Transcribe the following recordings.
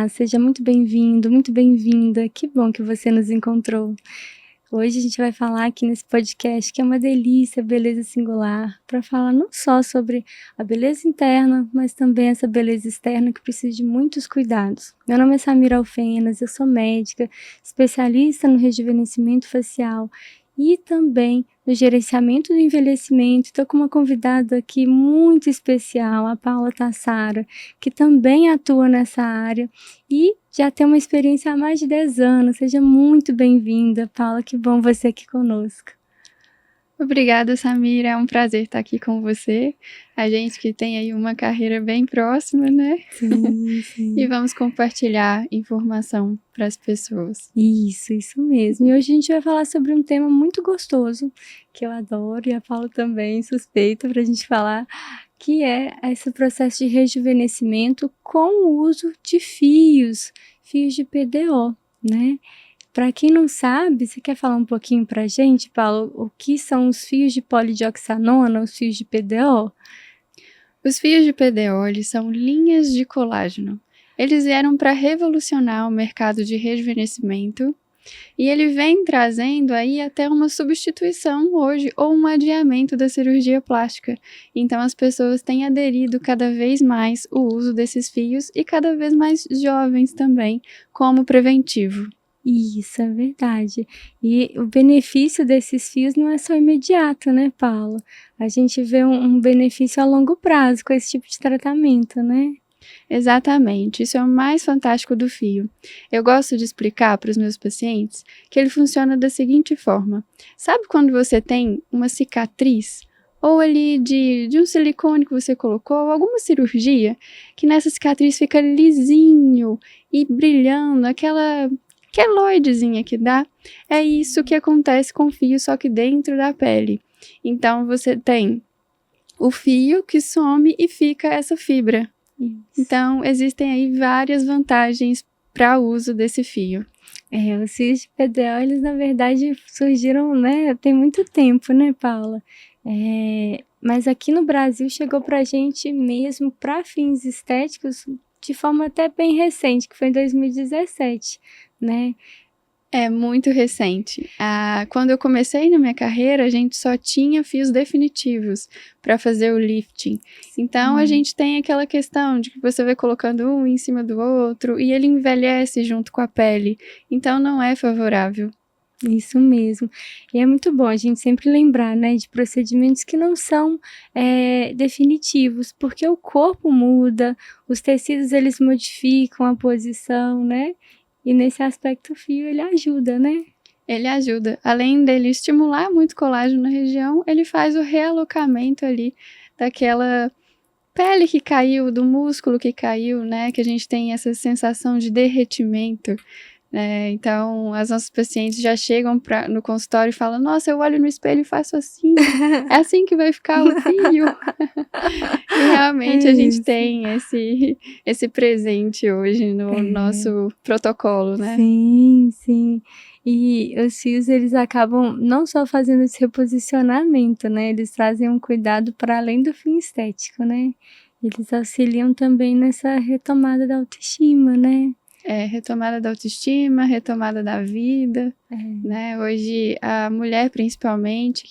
Olá, seja muito bem-vindo, muito bem-vinda. Que bom que você nos encontrou. Hoje a gente vai falar aqui nesse podcast que é uma delícia, beleza singular, para falar não só sobre a beleza interna, mas também essa beleza externa que precisa de muitos cuidados. Meu nome é Samira Alfenas, eu sou médica, especialista no rejuvenescimento facial e também no gerenciamento do envelhecimento. Estou com uma convidada aqui muito especial, a Paula Tassara, que também atua nessa área e já tem uma experiência há mais de 10 anos. Seja muito bem-vinda, Paula, que bom você aqui conosco. Obrigada, Samira, é um prazer estar aqui com você. A gente que tem aí uma carreira bem próxima, né? Sim, sim. E vamos compartilhar informação para as pessoas. Isso mesmo. E hoje a gente vai falar sobre um tema muito gostoso, que eu adoro, e a Paula também, suspeita para a gente falar, que é esse processo de rejuvenescimento com o uso de fios de PDO, né? Para quem não sabe, você quer falar um pouquinho para a gente, Paulo, o que são os fios de polidioxanona, os fios de PDO? Os fios de PDO, eles são linhas de colágeno. Eles vieram para revolucionar o mercado de rejuvenescimento e ele vem trazendo aí até uma substituição hoje ou um adiamento da cirurgia plástica. Então as pessoas têm aderido cada vez mais o uso desses fios e cada vez mais jovens também, como preventivo. Isso, é verdade. E o benefício desses fios não é só imediato, né, Paulo? A gente vê um benefício a longo prazo com esse tipo de tratamento, né? Exatamente, isso é o mais fantástico do fio. Eu gosto de explicar para os meus pacientes que ele funciona da seguinte forma. Sabe quando você tem uma cicatriz? Ou ali de um silicone que você colocou, alguma cirurgia, que nessa cicatriz fica lisinho e brilhando, aquela queloidezinha que dá, é isso que acontece com o fio, só que dentro da pele. Então, você tem o fio que some e fica essa fibra. Isso. Então, existem aí várias vantagens para o uso desse fio. Os fios de PDO, eles na verdade surgiram, né, tem muito tempo, né, Paula? Mas aqui no Brasil chegou pra gente mesmo para fins estéticos de forma até bem recente, que foi em 2017, né? É muito recente. Quando eu comecei na minha carreira, a gente só tinha fios definitivos para fazer o lifting. Então, a gente tem aquela questão de que você vai colocando um em cima do outro e ele envelhece junto com a pele. Então, não é favorável. Isso mesmo. E é muito bom a gente sempre lembrar, né, de procedimentos que não são definitivos, porque o corpo muda, os tecidos eles modificam a posição, né? E nesse aspecto o fio ele ajuda, né? Ele ajuda. Além dele estimular muito colágeno na região, ele faz o realocamento ali daquela pele que caiu, do músculo que caiu, né? Que a gente tem essa sensação de derretimento. Então, as nossas pacientes já chegam no consultório e falam: nossa, eu olho no espelho e faço assim, é assim que vai ficar o fio. E realmente a gente tem esse presente hoje no nosso protocolo, né? Sim. E os fios, eles acabam não só fazendo esse reposicionamento, né? Eles trazem um cuidado para além do fim estético, né? Eles auxiliam também nessa retomada da autoestima, né? Retomada da autoestima, retomada da vida, né? Hoje, a mulher, principalmente,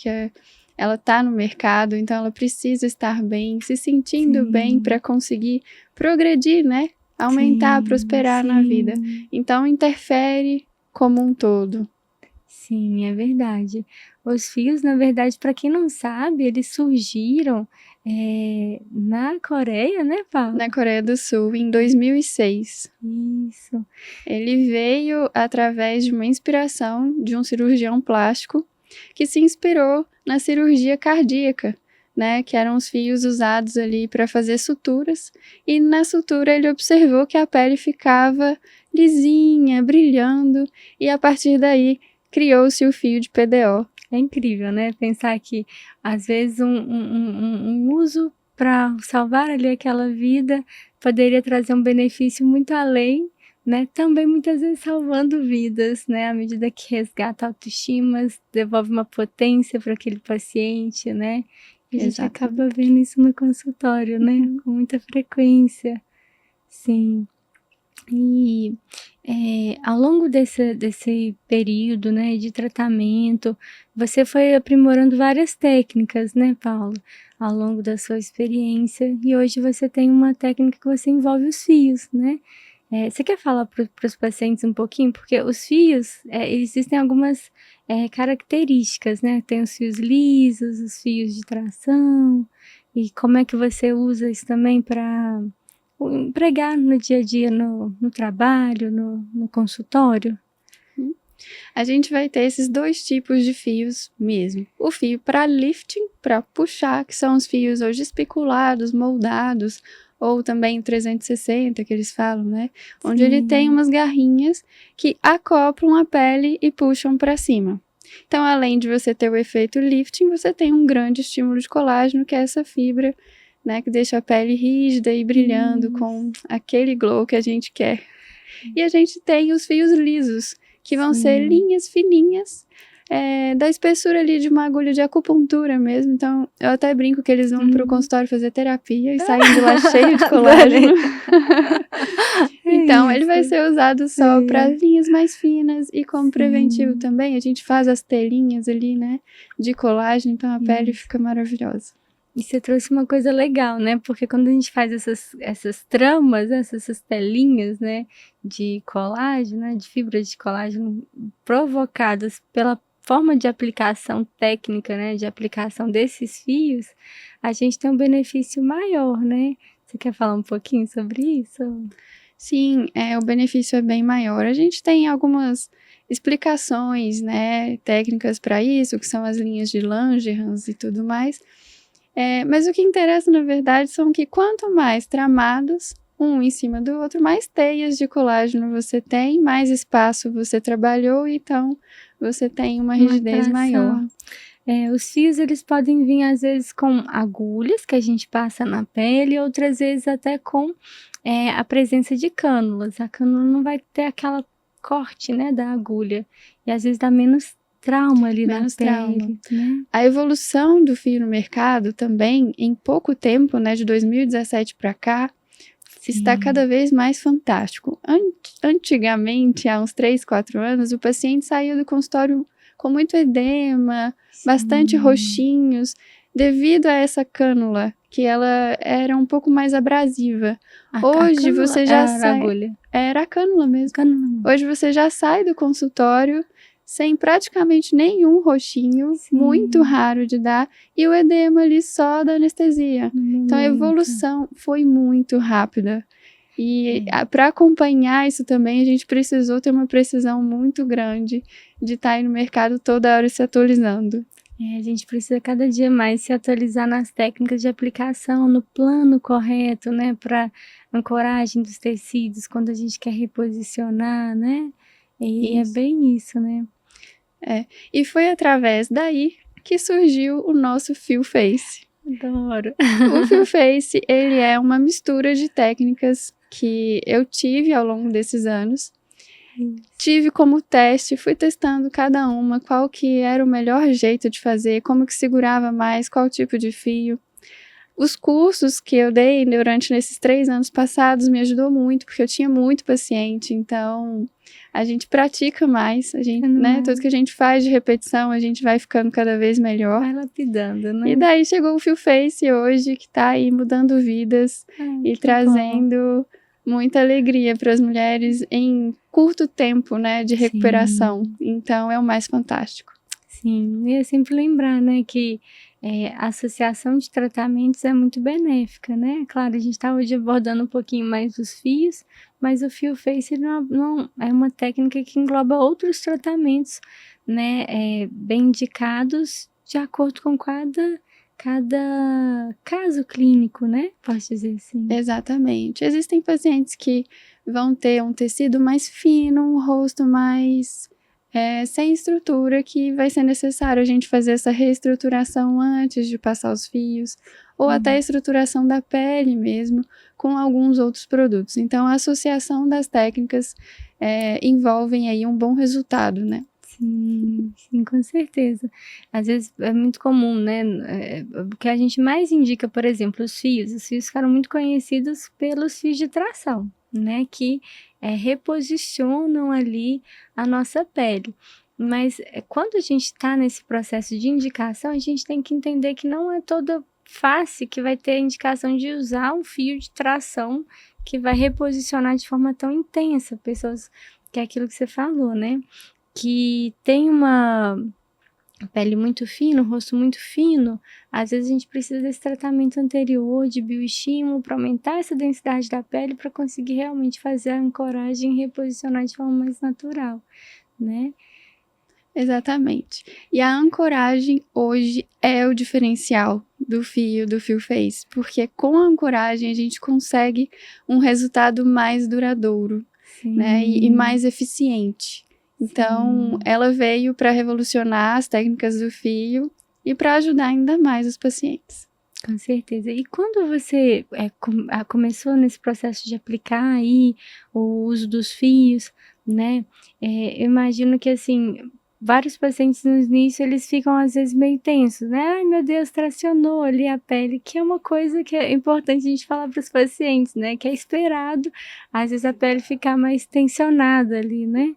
ela tá no mercado, então ela precisa estar bem, se sentindo bem para conseguir progredir, né? Aumentar, prosperar na vida. Então, interfere como um todo. Sim, é verdade. Os fios, na verdade, para quem não sabe, eles surgiram na Coreia, né, Paula? Na Coreia do Sul, em 2006. Isso. Ele veio através de uma inspiração de um cirurgião plástico que se inspirou na cirurgia cardíaca, né, que eram os fios usados ali para fazer suturas, e na sutura ele observou que a pele ficava lisinha, brilhando, e a partir daí criou-se o fio de PDO. É incrível, né? Pensar que às vezes um uso para salvar ali aquela vida poderia trazer um benefício muito além, né? Também muitas vezes salvando vidas, né? À medida que resgata a autoestima, devolve uma potência para aquele paciente, né? E a gente acaba vendo isso no consultório, né? Com muita frequência. Sim. E ao longo desse período, né, de tratamento, você foi aprimorando várias técnicas, né, Paulo, ao longo da sua experiência, e hoje você tem uma técnica que você envolve os fios, né? Você quer falar para os pacientes um pouquinho? Porque os fios, existem algumas características, né? Tem os fios lisos, os fios de tração, e como é que você usa isso também para empregar no dia a dia, no trabalho, no consultório? A gente vai ter esses dois tipos de fios mesmo. O fio para lifting, para puxar, que são os fios hoje especulados, moldados, ou também o 360, que eles falam, né? Onde ele tem umas garrinhas que acoplam a pele e puxam para cima. Então, além de você ter o efeito lifting, você tem um grande estímulo de colágeno, que é essa fibra, né? Que deixa a pele rígida e brilhando com aquele glow que a gente quer. E a gente tem os fios lisos, que vão ser linhas fininhas, da espessura ali de uma agulha de acupuntura mesmo. Então, eu até brinco que eles vão pro consultório fazer terapia e saem de lá cheio de colágeno. Então, ele vai ser usado só para linhas mais finas e como preventivo também. A gente faz as telinhas ali, né, de colágeno, então a pele fica maravilhosa. E você trouxe uma coisa legal, né? Porque quando a gente faz essas tramas, essas telinhas, né, de colágeno, né, de fibras de colágeno provocadas pela forma de aplicação técnica, né, de aplicação desses fios, a gente tem um benefício maior, né? Você quer falar um pouquinho sobre isso? Sim, o benefício é bem maior. A gente tem algumas explicações, né, técnicas para isso, que são as linhas de Langerhans e tudo mais. Mas o que interessa, na verdade, são que quanto mais tramados, um em cima do outro, mais teias de colágeno você tem, mais espaço você trabalhou, então você tem uma rigidez maior. Os fios, eles podem vir, às vezes, com agulhas que a gente passa na pele, outras vezes até com a presença de cânulas. A cânula não vai ter aquela corte, né, da agulha, e às vezes dá menos trauma ali na pele, né? A evolução do fio no mercado também, em pouco tempo, né, de 2017 para cá, está cada vez mais fantástico. Antigamente, há uns 3, 4 anos, o paciente saía do consultório com muito edema, bastante roxinhos, devido a essa cânula, que ela era um pouco mais abrasiva. Hoje você já sai... Era a cânula mesmo. Hoje você já sai do consultório sem praticamente nenhum roxinho, muito raro de dar, e o edema ali só da anestesia. Então a evolução foi muito rápida. E para acompanhar isso também, a gente precisou ter uma precisão muito grande de estar aí no mercado toda hora se atualizando. A gente precisa cada dia mais se atualizar nas técnicas de aplicação, no plano correto, né, para ancoragem dos tecidos, quando a gente quer reposicionar, né? E é bem isso, né? E foi através daí que surgiu o nosso Fio Face. Adoro! O Fio Face, ele é uma mistura de técnicas que eu tive ao longo desses anos. Tive como teste, fui testando cada uma, qual que era o melhor jeito de fazer, como que segurava mais, qual tipo de fio. Os cursos que eu dei durante esses 3 anos passados me ajudou muito, porque eu tinha muito paciente, então a gente pratica mais, a gente, né, tudo que a gente faz de repetição, a gente vai ficando cada vez melhor. Vai lapidando, né? E daí chegou o Fio Face hoje, que tá aí mudando vidas e trazendo muita alegria para as mulheres em curto tempo, né, de recuperação. Então é o mais fantástico. Sim, e é sempre lembrar, né, que a associação de tratamentos é muito benéfica, né? Claro, a gente está hoje abordando um pouquinho mais os fios, mas o Fio Face não é uma técnica que engloba outros tratamentos, né, bem indicados de acordo com cada caso clínico, né? Posso dizer assim. Exatamente. Existem pacientes que vão ter um tecido mais fino, um rosto mais sem estrutura, que vai ser necessário a gente fazer essa reestruturação antes de passar os fios, ou até a estruturação da pele mesmo, com alguns outros produtos. Então, a associação das técnicas envolvem aí um bom resultado, né? Sim, com certeza. Às vezes é muito comum, né? O que a gente mais indica, por exemplo, os fios ficaram muito conhecidos pelos fios de tração, né, que reposicionam ali a nossa pele. Mas quando a gente está nesse processo de indicação, a gente tem que entender que não é toda face que vai ter a indicação de usar um fio de tração que vai reposicionar de forma tão intensa. Pessoas, que é aquilo que você falou, né, que tem uma pele muito fina, um rosto muito fino, às vezes a gente precisa desse tratamento anterior de bioestímulo para aumentar essa densidade da pele para conseguir realmente fazer a ancoragem e reposicionar de forma mais natural, né? Exatamente. E a ancoragem hoje é o diferencial do Fio Face, porque com a ancoragem a gente consegue um resultado mais duradouro, né, e mais eficiente. Então, ela veio para revolucionar as técnicas do fio e para ajudar ainda mais os pacientes. Com certeza. E quando você começou nesse processo de aplicar aí o uso dos fios, né, eu imagino que, assim, vários pacientes no início, eles ficam às vezes meio tensos, né? Ai, meu Deus, tracionou ali a pele, que é uma coisa que é importante a gente falar para os pacientes, né? Que é esperado, às vezes, a pele ficar mais tensionada ali, né?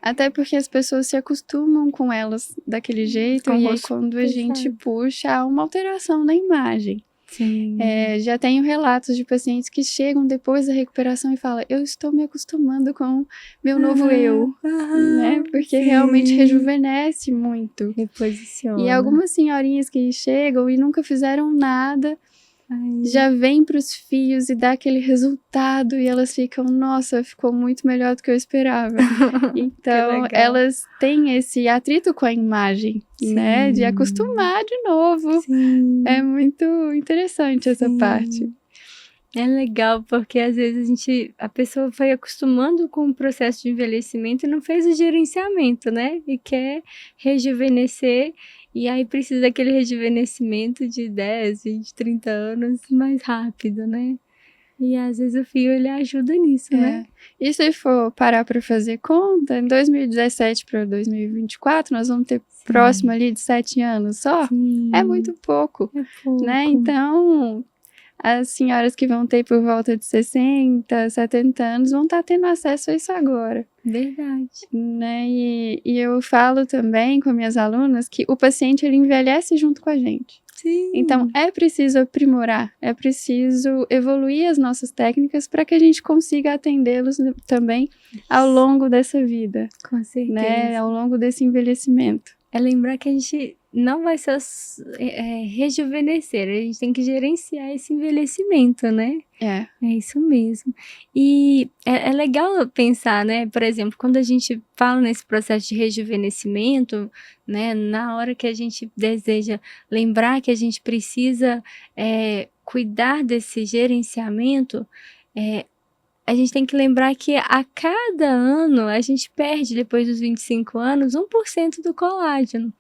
Até porque as pessoas se acostumam com elas daquele jeito, e aí quando a gente puxa, há uma alteração na imagem. Sim. Já tenho relatos de pacientes que chegam depois da recuperação e falam, eu estou me acostumando com meu novo eu, né? Porque realmente rejuvenesce muito. Reposiciona. E algumas senhorinhas que chegam e nunca fizeram nada, já vêm para os fios e dá aquele resultado e elas ficam, nossa, ficou muito melhor do que eu esperava. Então, elas têm esse atrito com a imagem, né? De acostumar de novo. Sim. É muito interessante essa parte. É legal, porque às vezes a pessoa foi acostumando com o processo de envelhecimento e não fez o gerenciamento, né? E quer rejuvenescer, e aí precisa daquele rejuvenescimento de 10, 20, 30 anos mais rápido, né? E às vezes o fio, ele ajuda nisso, né? E se for parar para fazer conta, em 2017 para 2024, nós vamos ter próximo ali de 7 anos só. É muito pouco, né? Então, as senhoras que vão ter por volta de 60, 70 anos vão estar tendo acesso a isso agora. Verdade. Né? E eu falo também com minhas alunas que o paciente, ele envelhece junto com a gente. Sim. Então, é preciso aprimorar, é preciso evoluir as nossas técnicas para que a gente consiga atendê-los também ao longo dessa vida. Com certeza. Né? Ao longo desse envelhecimento. É lembrar que a gente não vai só rejuvenescer, a gente tem que gerenciar esse envelhecimento, né? É isso mesmo. E é legal pensar, né? Por exemplo, quando a gente fala nesse processo de rejuvenescimento, né? Na hora que a gente deseja lembrar que a gente precisa cuidar desse gerenciamento, a gente tem que lembrar que a cada ano a gente perde, depois dos 25 anos, 1% do colágeno.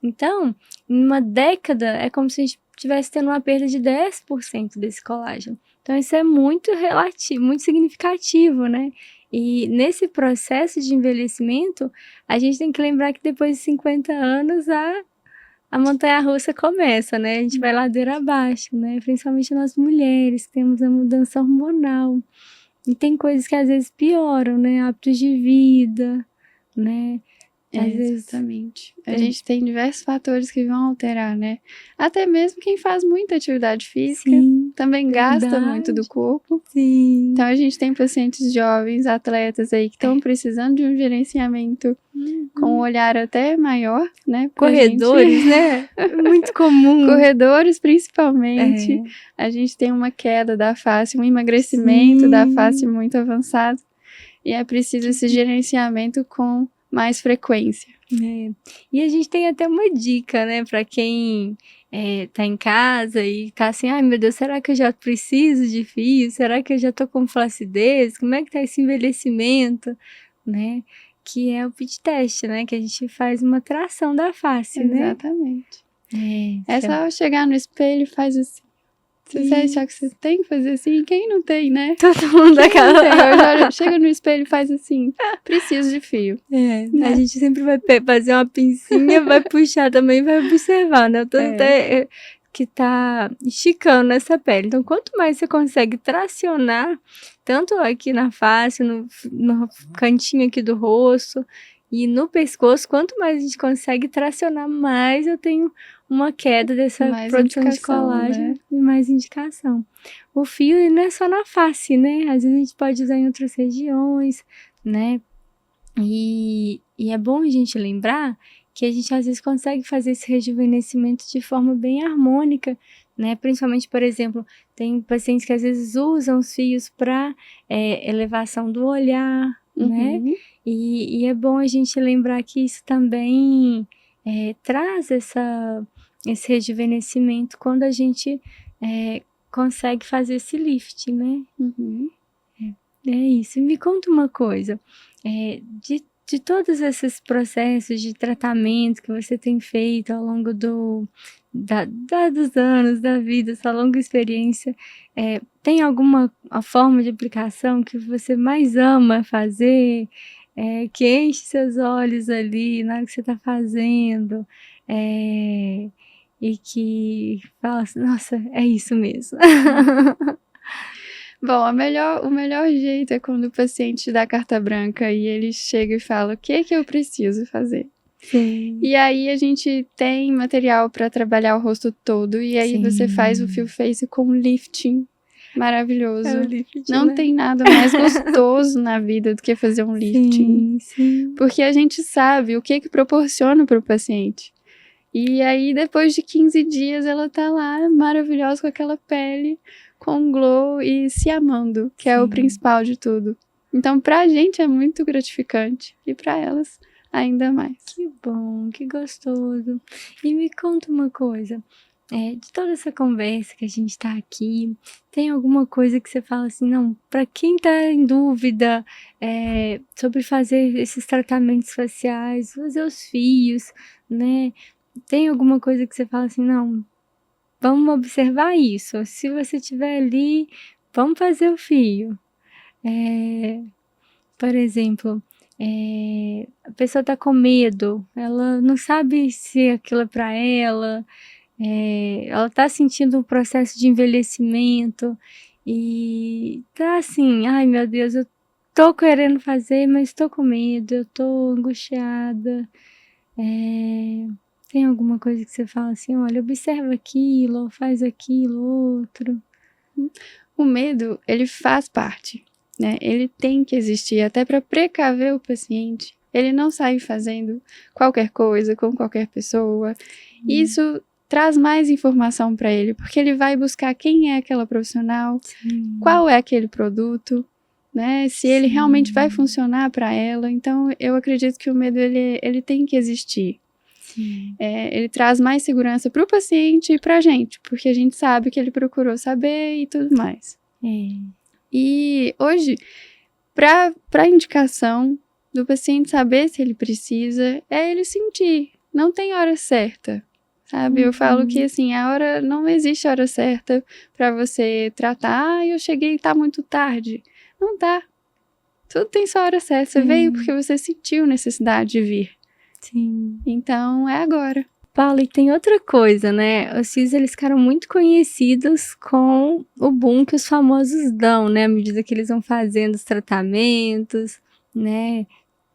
Então, em uma década, é como se a gente estivesse tendo uma perda de 10% desse colágeno. Então, isso é muito relativo, muito significativo, né? E nesse processo de envelhecimento, a gente tem que lembrar que depois de 50 anos, a montanha-russa começa, né? A gente vai ladeira abaixo, né? Principalmente nós mulheres, que temos a mudança hormonal. E tem coisas que às vezes pioram, né? Hábitos de vida, né? Exatamente. A gente tem diversos fatores que vão alterar, né? Até mesmo quem faz muita atividade física também gasta muito do corpo. Sim. Então, a gente tem pacientes jovens, atletas aí que estão precisando de um gerenciamento com um olhar até maior, né? Corredores, né? Muito comum. Corredores, principalmente. A gente tem uma queda da face, um emagrecimento da face muito avançado. E é preciso esse gerenciamento com mais frequência. E a gente tem até uma dica, né, para quem tá em casa e tá assim, ai meu Deus, será que eu já preciso de fio? Será que eu já tô com flacidez? Como é que tá esse envelhecimento, né? Que é o pit test, né, que a gente faz uma tração da face, né? Exatamente. É só chegar no espelho e faz assim. Você acha que você tem que fazer assim? Quem não tem, né? Todo mundo daquela... Chega no espelho e faz assim. Preciso de fio. Né? A gente sempre vai fazer uma pincinha, vai puxar também, vai observar, né? que tá esticando essa pele. Então, quanto mais você consegue tracionar, tanto aqui na face, no cantinho aqui do rosto e no pescoço, quanto mais a gente consegue tracionar, mais eu tenho uma queda dessa Mais produção de indicação, colágeno, né? e mais indicação. O fio ele não é só na face, né? Às vezes a gente pode usar em outras regiões, né? E é bom a gente lembrar que a gente às vezes consegue fazer esse rejuvenescimento de forma bem harmônica, né? Principalmente, por exemplo, tem pacientes que às vezes usam os fios para elevação do olhar, né? Uhum. E é bom a gente lembrar que isso também traz esse rejuvenescimento quando a gente consegue fazer esse lift, né? Uhum. É isso. E me conta uma coisa, de todos esses processos de tratamento que você tem feito ao longo dos anos da vida, essa longa experiência, tem alguma a forma de aplicação que você mais ama fazer, que enche seus olhos ali na hora que você está fazendo, e que fala assim, nossa, é isso mesmo. Bom, o melhor jeito é quando o paciente te dá carta branca e ele chega e fala o que eu preciso fazer. Sim. E aí a gente tem material para trabalhar o rosto todo e aí você faz o Fio Face com lifting maravilhoso. É o lift, Não né? tem nada mais gostoso na vida do que fazer um lifting. Sim. Porque a gente sabe o que proporciona para o paciente. E aí, depois de 15 dias, ela tá lá, maravilhosa, com aquela pele, com glow e se amando, que é o principal de tudo. Então, pra gente é muito gratificante e pra elas ainda mais. Que bom, que gostoso. E me conta uma coisa, de toda essa conversa que a gente tá aqui, tem alguma coisa que você fala assim, não, pra quem tá em dúvida sobre fazer esses tratamentos faciais, fazer os fios, né? Tem alguma coisa que você fala assim, não, vamos observar isso. Se você estiver ali, vamos fazer o fio. Por exemplo, a pessoa tá com medo, ela não sabe se aquilo é pra ela, ela tá sentindo um processo de envelhecimento e tá assim, ai meu Deus, eu tô querendo fazer, mas tô com medo, eu tô angustiada. Tem alguma coisa que você fala assim, olha, observa aquilo, ou faz aquilo, outro? O medo, ele faz parte, né? Ele tem que existir até para precaver o paciente. Ele não sai fazendo qualquer coisa com qualquer pessoa. Isso traz mais informação para ele, porque ele vai buscar quem é aquela profissional, qual é aquele produto, né? Se ele realmente vai funcionar para ela. Então, eu acredito que o medo ele tem que existir. Ele traz mais segurança para o paciente e para a gente, porque a gente sabe que ele procurou saber e tudo mais. E hoje, para indicação do paciente saber se ele precisa, é ele sentir. Não tem hora certa, sabe? Eu falo que assim, não existe hora certa para você tratar. Eu cheguei e tá muito tarde. Não tá. Tudo tem sua hora certa. Você veio porque você sentiu necessidade de vir. Sim. Então, é agora. Paula, e tem outra coisa, né? Os fios, eles ficaram muito conhecidos com o boom que os famosos dão, né? À medida que eles vão fazendo os tratamentos, né?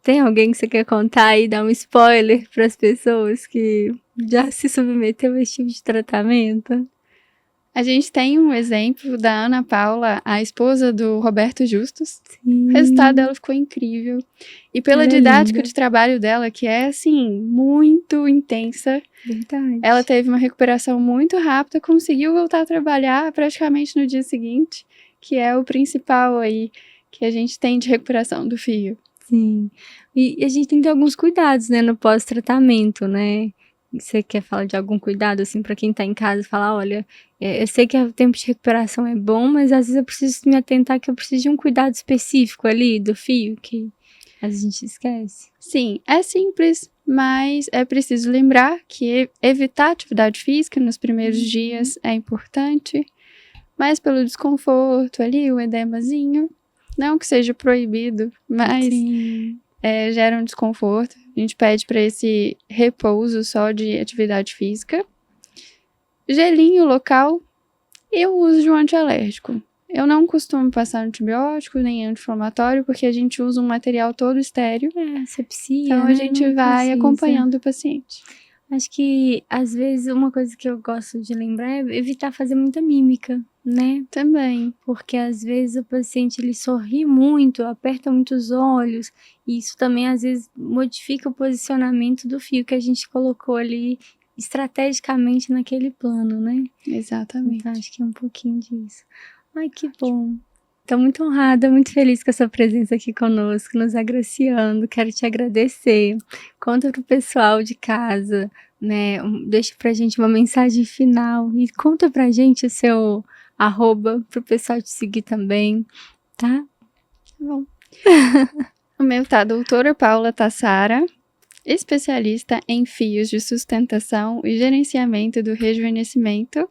Tem alguém que você quer contar e dar um spoiler para as pessoas que já se submeteu a esse tipo de tratamento? A gente tem um exemplo da Ana Paula, a esposa do Roberto Justus. Sim. O resultado dela ficou incrível. E pela didática de trabalho dela, que é, assim, muito intensa. Verdade. Ela teve uma recuperação muito rápida, conseguiu voltar a trabalhar praticamente no dia seguinte, que é o principal aí que a gente tem de recuperação do fio. Sim. E a gente tem que ter alguns cuidados, né, no pós-tratamento, né? Você quer falar de algum cuidado, assim, para quem tá em casa, falar, olha, eu sei que o tempo de recuperação é bom, mas às vezes eu preciso me atentar que eu preciso de um cuidado específico ali do fio, que a gente esquece. Sim, é simples, mas é preciso lembrar que evitar atividade física nos primeiros dias é importante, mas pelo desconforto ali, o edemazinho, não que seja proibido, mas gera um desconforto. A gente pede para esse repouso só de atividade física. gelinho local e o uso de um antialérgico. Eu não costumo passar antibiótico nem anti-inflamatório, porque a gente usa um material todo estéril. Asepsia, Então a gente vai acompanhando o paciente. Acho que, às vezes, uma coisa que eu gosto de lembrar é evitar fazer muita mímica, né? Também. Porque, às vezes, o paciente, ele sorri muito, aperta muito os olhos, e isso também, às vezes, modifica o posicionamento do fio que a gente colocou ali estrategicamente naquele plano, né? Exatamente. Então, acho que é um pouquinho disso. Ai, que bom. Estou muito honrada, muito feliz com a sua presença aqui conosco, nos agraciando. Quero te agradecer. Conta pro pessoal de casa, né? Deixa pra gente uma mensagem final e conta pra gente o seu @ pro pessoal te seguir também, tá? Bom. O meu tá doutora Paula Tassara, especialista em fios de sustentação e gerenciamento do rejuvenescimento.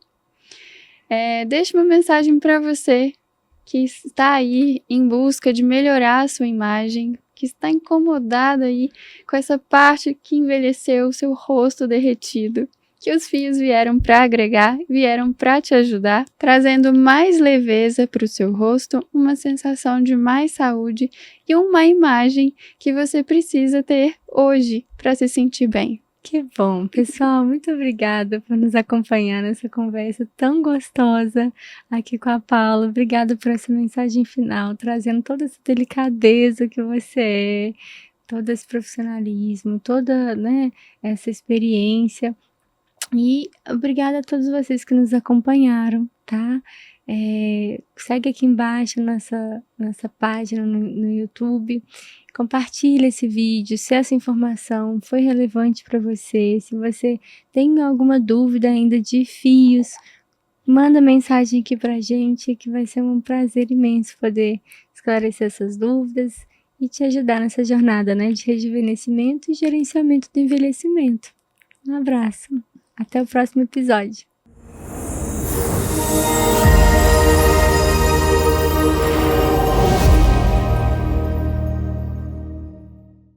Deixo uma mensagem para você que está aí em busca de melhorar a sua imagem, que está incomodado aí com essa parte que envelheceu, seu rosto derretido, que os fios vieram para agregar, vieram para te ajudar, trazendo mais leveza para o seu rosto, uma sensação de mais saúde e uma imagem que você precisa ter hoje para se sentir bem. Que bom, pessoal, muito obrigada por nos acompanhar nessa conversa tão gostosa aqui com a Paula. Obrigada por essa mensagem final, trazendo toda essa delicadeza que você é, todo esse profissionalismo, toda, né, essa experiência. E obrigada a todos vocês que nos acompanharam, tá? Segue aqui embaixo nossa página no YouTube. Compartilha esse vídeo, se essa informação foi relevante para você, se você tem alguma dúvida ainda de fios, manda mensagem aqui pra gente, que vai ser um prazer imenso poder esclarecer essas dúvidas e te ajudar nessa jornada, né, de rejuvenescimento e gerenciamento do envelhecimento. Um abraço, até o próximo episódio.